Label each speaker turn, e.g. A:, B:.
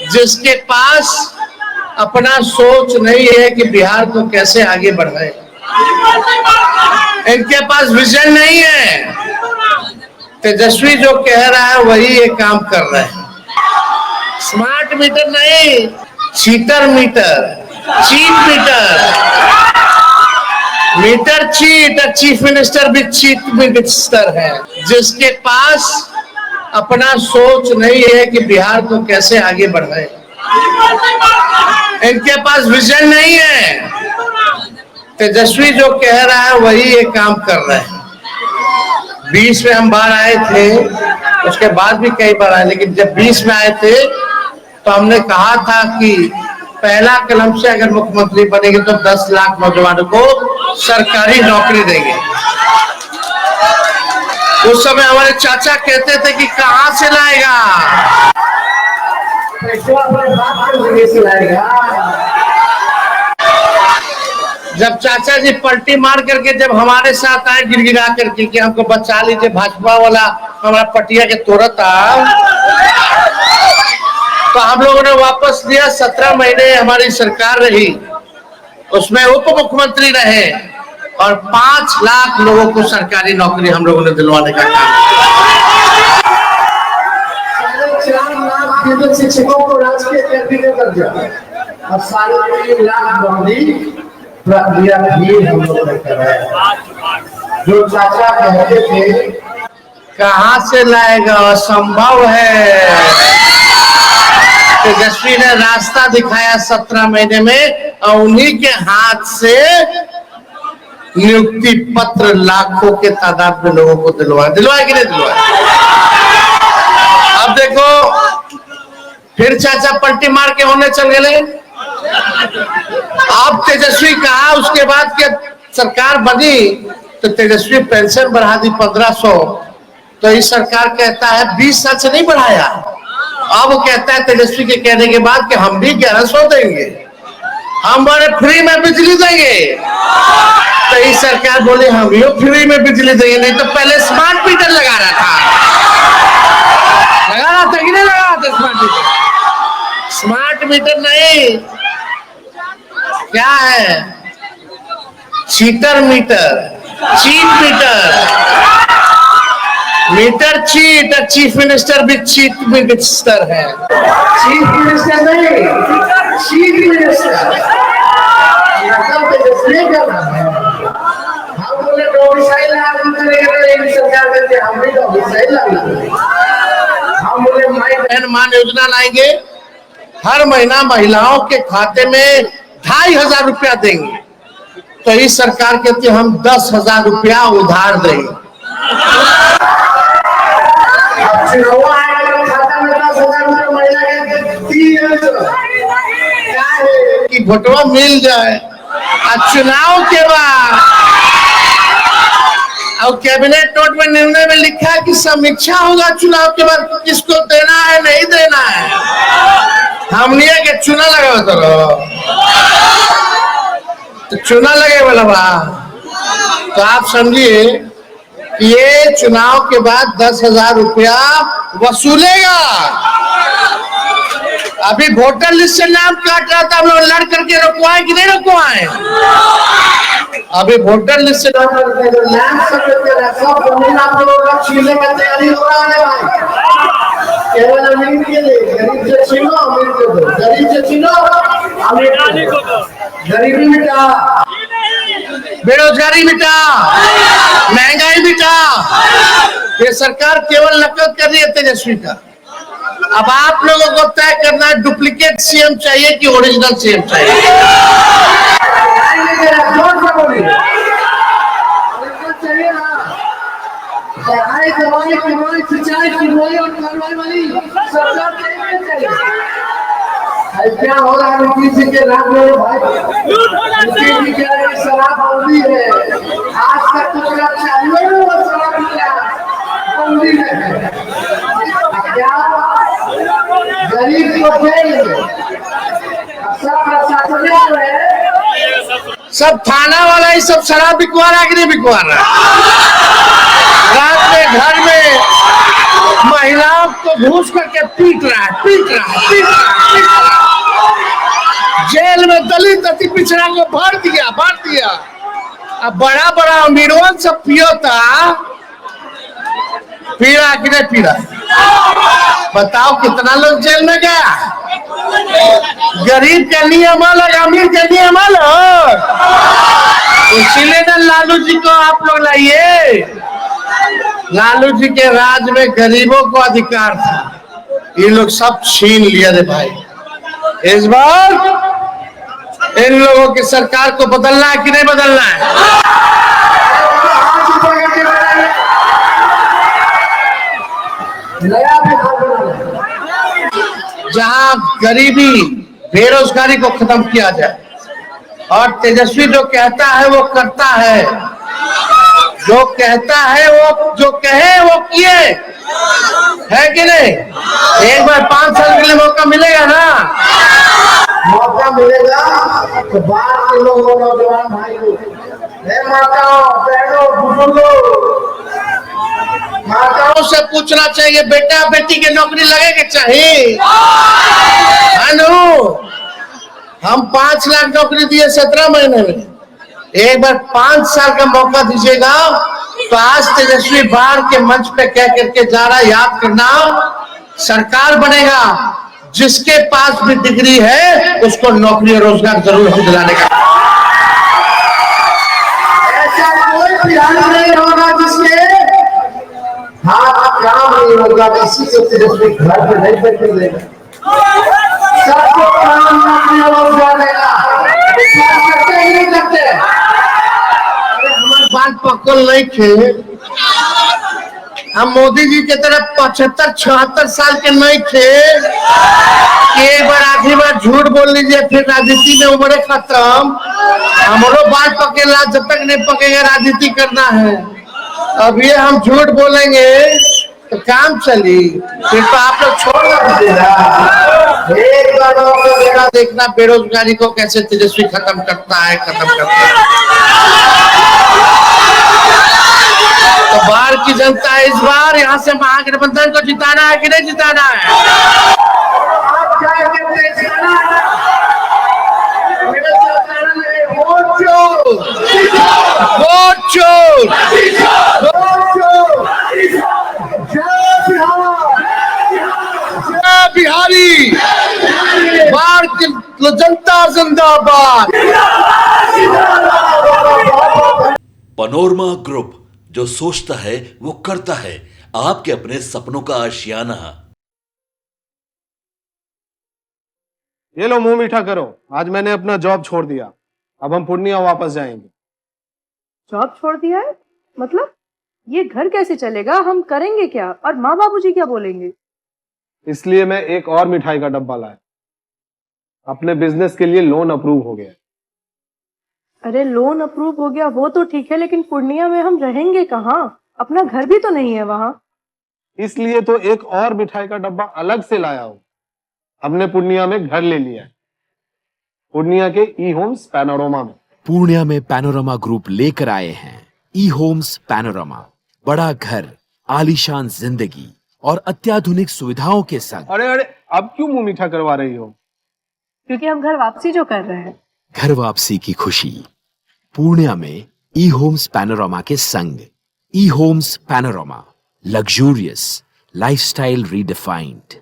A: जिसके पास अपना सोच नहीं है कि बिहार को कैसे आगे बढ़ाए, इनके पास विजन नहीं है। तेजस्वी जो कह रहा है वही ये काम कर रहे हैं। स्मार्ट मीटर नहीं, cheater meter, cheat meter, meter cheat. Chief minister भी चीट मिनिस्टर है, जिसके पास अपना सोच नहीं है कि बिहार को कैसे आगे बढ़ाए, इनके पास विजन नहीं है। तेजस्वी जो कह रहा है वही ये काम कर रहे हैं। 20 में हम बार आए थे, उसके बाद भी कई बार आए, लेकिन जब 20 में आए थे तो हमने कहा था कि पहला कलम से अगर मुख्यमंत्री बनेंगे तो 10 लाख नौजवानों को सरकारी नौकरी देंगे। उस समय हमारे चाचा कहते थे कि कहां से लाएगा, से लाएगा। जब चाचा जी पलटी मार करके जब हमारे साथ आए गिड़गिड़ा करके कि हमको बचा लीजिए, भाजपा वाला हमारा पटिया के तोड़ता, तो हम लोगों ने वापस लिया। 17 महीने हमारी सरकार रही, उसमें उप मुख्यमंत्री रहे और 5 लाख लोगों को सरकारी नौकरी हम लोगों ने दिलवाने का काम किया। 4.5 लाख शिक्षकों को राजकीय नौकरी का दर्जा और 3.5 लाख नौकरी प्रक्रिया भी हम लोग ने कराया। जो चाचा कहते थे कहां से लाएगा, असंभव है। तेजस्वी ने रास्ता दिखाया 17 महीने में और उन्हीं के हाथ से नियुक्ति पत्र लाखों के तादाद में लोगों को दिलवाया कि नहीं दिलवाया। अब देखो फिर चाचा पलटी मार के होने चल गए। अब तेजस्वी कहा उसके बाद के सरकार बनी तो तेजस्वी पेंशन बढ़ा दी 1500, तो इस सरकार कहता है 20 साल से नहीं बढ़ाया। अब वो कहता है तेजस्वी के कहने के बाद कि हम भी 1100 देंगे, हम बड़े फ्री में बिजली देंगे। तो इस सरकार बोले हम भी फ्री में बिजली देंगे, नहीं तो पहले स्मार्ट मीटर लगा रहा था कि नहीं लगा रहा था स्मार्ट मीटर। स्मार्ट मीटर नहीं, क्या है, cheater meter, cheat meter, meter cheat. Chief minister भी चीट मिनिस्टर है। चीफ मिनिस्टर नहीं, चीफ मिनिस्टर। हम बोले हम बोले माई बहन मान योजना लाएंगे, हर महीना महिलाओं के खाते में 2500 रुपया देंगे। तो इस सरकार कहती है हम 10,000 रुपया उधार देंगे। कि भोटवा मिल जाए और चुनाव के बाद और कैबिनेट नोट में निर्णय में लिखा है कि समीक्षा होगा चुनाव के बाद, किसको देना है नहीं देना है। हमने के चुना लगा तो चुना लगे वाला बा, तो आप समझिए ये चुनाव के बाद 10,000 रुपया वसूलेगा। अभी वोटर लिस्ट से नाम काट रहा था, हम लोग लड़ करके रुकवाए कि नहीं रुकवाए। अभी वोटर लिस्ट से नाम छीनने का तैयारी हो रहा है भाई। केवल अमीर के लिए, गरीब से छीनो अमीर को दो, गरीब से छीनो अमीर को दो। गरीबी मिटा, बेरोजगारी मिटा, महंगाई मिटा। ये सरकार केवल नकल कर रही है तेजस्वी का। अब आप लोगों को तय करना है डुप्लीकेट सीएम चाहिए कि ओरिजिनल सीएम चाहिए। पढ़ाई दवाई कमाई सिंचाई सिंचाई और कार्रवाई वाली सरकार चाहिए। क्या हो रहा है किसी के रात में भाई, किसी की शराब बंदी है। आज तक तो क्या चाहिए वो शराब बंदी है। क्या गरीब को देंगे सब थाना वाला ही सब शराब बिकवा रहा है कि नहीं बिकवा रहा। रात में घर में महिलाओं को को घूस करके पीट रहा है, पीट रहा है, पीट रहा है, पीट रहा है। जेल में दलित अति पिछड़ा को भर दिया, भर दिया। अब बड़ा बड़ा अमीरों सब पियो था, पीड़ा कि नहीं पीड़ा? बताओ कितना लोग जेल में गया? गरीब का नियम अलग, अमीर का नियम अलग। इसीलिए ना लालू जी को आप लोग लाइए। लालू जी के राज में गरीबों को अधिकार था, ये लोग सब छीन लिया रे भाई। इस बार इन लोगों की सरकार को बदलना है कि नहीं बदलना है? जहां गरीबी बेरोजगारी को खत्म किया जाए, और तेजस्वी जो कहता है वो करता है, जो कहता है वो, जो कहे वो किए, है कि नहीं? एक बार 5 साल के लिए मौका मिलेगा ना, मौका मिलेगा तो बाहर के लोगों, नौजवान भाई को, माताओं बहनों बुजुर्गों, माताओं से पूछना चाहिए बेटा बेटी की नौकरी लगे कि चाहिए? हम 5 लाख नौकरी दिए 17 महीने में, एक बार 5 साल का मौका दीजिएगा। तो आज तेजस्वी बाहर के मंच पे कह करके जा रहा, याद करना, सरकार बनेगा, जिसके पास भी डिग्री है उसको नौकरी और रोजगार जरूर हम दिलाने का। ऐसा कोई बिहार नहीं होगा जिसके हाथ काम नहीं होगा, इसी से तेजस्वी घर पे नहीं बैठने देगा, सबको काम नौकरी और रोजगार देगा। करते ही नहीं करते, हमारे बात पकड़ नहीं थे। हम मोदी जी के तरफ 75-76 साल के नहीं थे कि एक बार आखिरी बार झूठ बोल लीजिए फिर राजनीति में उम्र खत्म। हमारो बात पकेला, जब तक नहीं पकेगा राजनीति करना है। अब ये हम झूठ बोलेंगे तो काम चली, फिर तो आप लोग छोड़ दीजिएगा। एक बार देखना बेरोजगारी को कैसे तेजस्वी खत्म करता है, खत्म करता है। तो बाहर की जनता इस बार यहाँ से महागठबंधन को जिताना है कि नहीं जिताना है? वोट चोर, वोट चोर, वोट चोर। जय बिहारी, भारतीय जनता जिंदाबाद।
B: पैनोरमा ग्रुप, जो सोचता है वो करता है, आपके अपने सपनों का आशियाना।
C: ये लो मुंह मीठा करो, आज मैंने अपना जॉब छोड़ दिया, अब हम पूर्णिया वापस जाएंगे।
D: जॉब छोड़ दिया है? मतलब ये घर कैसे चलेगा? हम करेंगे क्या? और माँ बाबूजी क्या बोलेंगे?
C: इसलिए मैं एक और मिठाई का डब्बा लाया, अपने बिजनेस के लिए लोन अप्रूव हो गया।
D: अरे लोन अप्रूव हो गया वो तो ठीक है, लेकिन पूर्णिया में हम रहेंगे कहाँ? अपना घर भी तो नहीं है वहां।
C: इसलिए तो एक और मिठाई का डब्बा अलग से लाया हूं। हमने पूर्णिया में घर ले लिया है, पूर्णिया के ई होम्स पैनोरमा में।
E: पूर्णिया में पैनोरमा ग्रुप लेकर आए हैं ई होम्स पैनोरमा। बड़ा घर, आलीशान जिंदगी और अत्याधुनिक सुविधाओं के संग।
C: अरे अब क्यों मुंह मीठा करवा रही हो?
D: क्योंकि हम घर वापसी जो कर रहे हैं।
E: घर वापसी की खुशी पूर्णिया में ई होम्स पैनोरमा के संग। E homes panorama, luxurious lifestyle redefined.